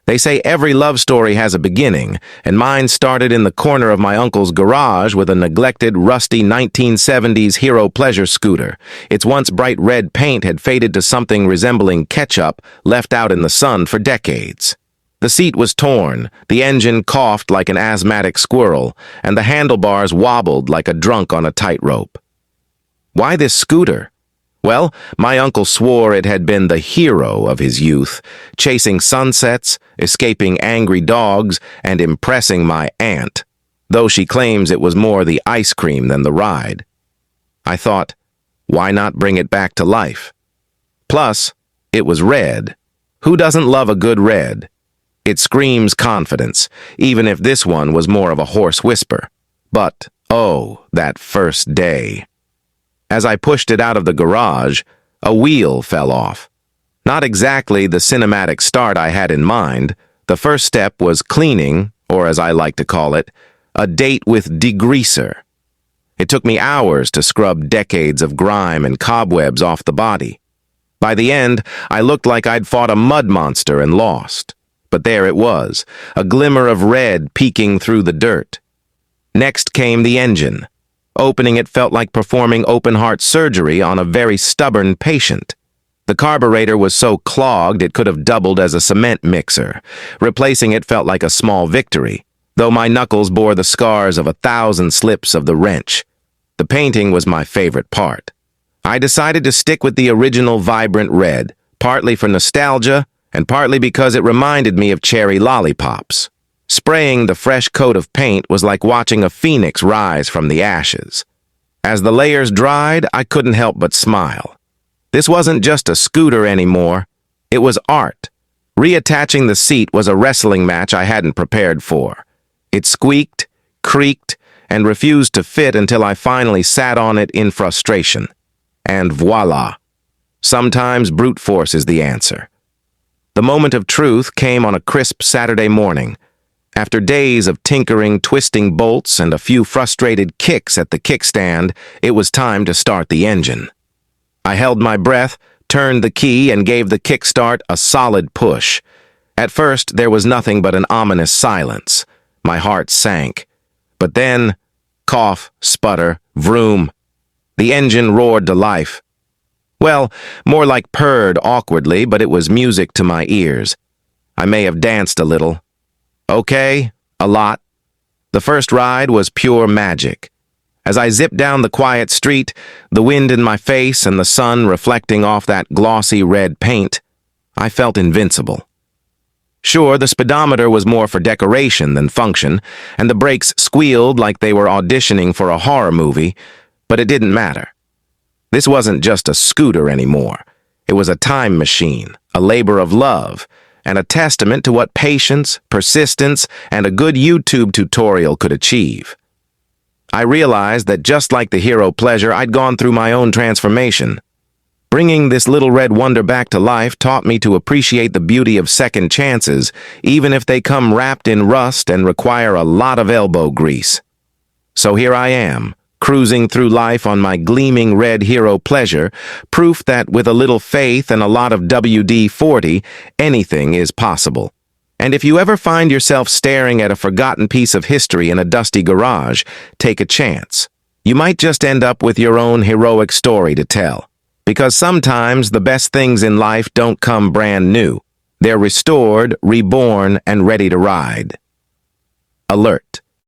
They say every love story has a beginning, and mine started in the corner of my uncle's garage with a neglected, rusty 1970s Hero Pleasure scooter. Its once bright red paint had faded to something resembling ketchup, left out in the sun for decades. The seat was torn, the engine coughed like an asthmatic squirrel, and the handlebars wobbled like a drunk on a tightrope. Why this scooter? Well, my uncle swore it had been the hero of his youth, chasing sunsets, escaping angry dogs, and impressing my aunt, though she claims it was more the ice cream than the ride. I thought, why not bring it back to life? Plus, it was red. Who doesn't love a good red? It screams confidence, even if this one was more of a hoarse whisper. But, oh, that first day. As I pushed it out of the garage, a wheel fell off. Not exactly the cinematic start I had in mind. The first step was cleaning, or as I like to call it, a date with degreaser. It took me hours to scrub decades of grime and cobwebs off the body. By the end, I looked like I'd fought a mud monster and lost. But there it was, a glimmer of red peeking through the dirt. Next came the engine. Opening it felt like performing open-heart surgery on a very stubborn patient. The carburetor was so clogged it could have doubled as a cement mixer. Replacing it felt like a small victory, though my knuckles bore the scars of 1,000 slips of the wrench. The painting was my favorite part. I decided to stick with the original vibrant red, partly for nostalgia and partly because it reminded me of cherry lollipops. Spraying the fresh coat of paint was like watching a phoenix rise from the ashes. As the layers dried, I couldn't help but smile. This wasn't just a scooter anymore. It was art. Reattaching the seat was a wrestling match I hadn't prepared for. It squeaked, creaked, and refused to fit until I finally sat on it in frustration. And voila! Sometimes brute force is the answer. The moment of truth came on a crisp Saturday morning. After days of tinkering, twisting bolts, and a few frustrated kicks at the kickstand, it was time to start the engine. I held my breath, turned the key, and gave the kickstart a solid push. At first, there was nothing but an ominous silence. My heart sank. But then, cough, sputter, vroom. The engine roared to life. Well, more like purred awkwardly, but it was music to my ears. I may have danced a little. Okay, a lot. The first ride was pure magic. As I zipped down the quiet street, the wind in my face and the sun reflecting off that glossy red paint, I felt invincible. Sure, the speedometer was more for decoration than function, and the brakes squealed like they were auditioning for a horror movie, but it didn't matter. This wasn't just a scooter anymore. It was a time machine, a labor of love, and a testament to what patience, persistence, and a good YouTube tutorial could achieve. I realized that just like the Hero Pleasure, I'd gone through my own transformation. Bringing this little red wonder back to life taught me to appreciate the beauty of second chances, even if they come wrapped in rust and require a lot of elbow grease. So here I am, cruising through life on my gleaming red Hero Pleasure, proof that with a little faith and a lot of WD-40, anything is possible. And if you ever find yourself staring at a forgotten piece of history in a dusty garage, take a chance. You might just end up with your own heroic story to tell. Because sometimes the best things in life don't come brand new. They're restored, reborn, and ready to ride. Alert.